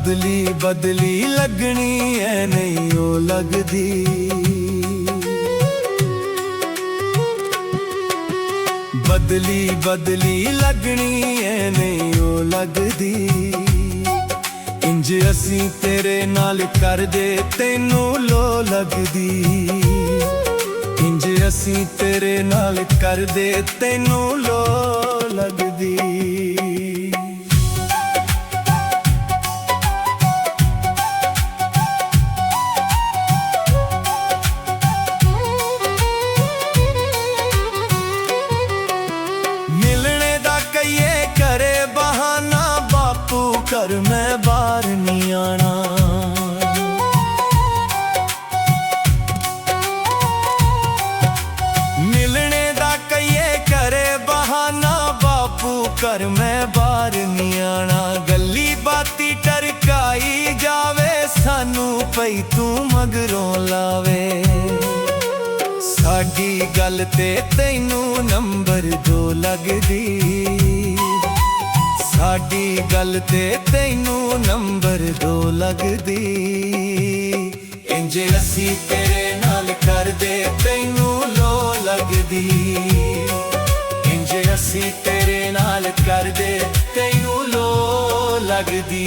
बदली बदली लगनी है नहीं ओ लगदी। बदली बदली लगनी है नहीं ओ लगदी। इंज असी तेरे नाल कर दे तैनू लो लगदी। इंज असी तेरे नाल कर दे तैनू लो लगदी। करे बहाना बापू घर मैं बाहर नहीं आना। मिलने दा कहिए करे बहाना बापू घर मैं बाहर नहीं आना। गली बाती टरकाई जावे सानू पई तू मगरों लावे। साडी गल ते तैनू नंबर 2 लगदी। साडी गल ते तैनू नंबर 2 लगदी। इंज असी तेरे नाल कर दे तैनू लो लगदी। इंज असी तेरे नाल कर दे तैनू लो लगदी।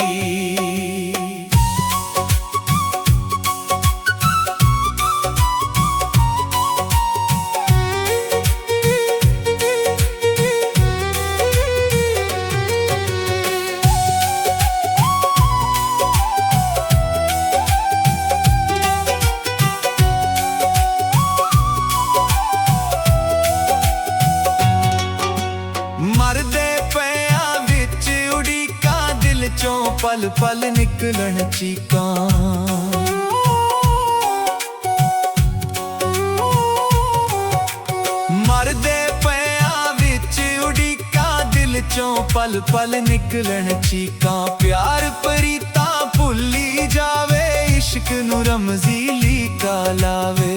मरदे पिया विच उड़ीका दिल चों पल पल निकलन चीकां। मरदे पिया विच उड़ीका दिल चों पल पल निकलन चीकां। प्यार परीता भुल्ली जावे इश्क नू रमजी लीका लावे।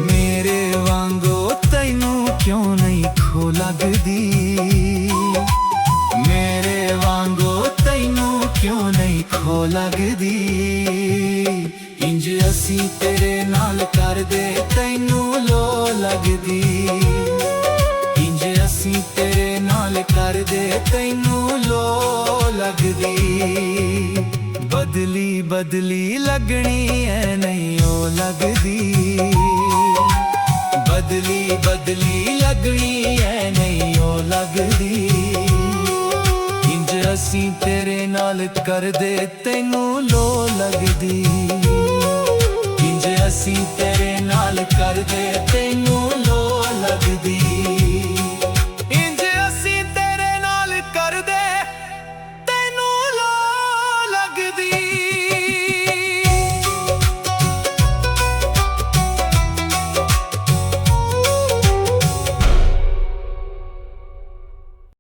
मेरे वांगो तैनू क्यों नहीं खो लगदी। मेरे वांगो तैनू क्यों नहीं खो लगदी। इंज असी तेरे नाल कर दे तैनू लो लगदी। इंज असी तेरे नाल कर दे तैनू लो लगदी। बदली बदली लगनी है नहीं ओ लगदी। बदली बदली लगनी है नहीं ओ लगदी। इंज असी तेरे नाल कर दे तैनू लो लगदी। इंज असी तेरे नाल कर दे तैनू लो लगदी।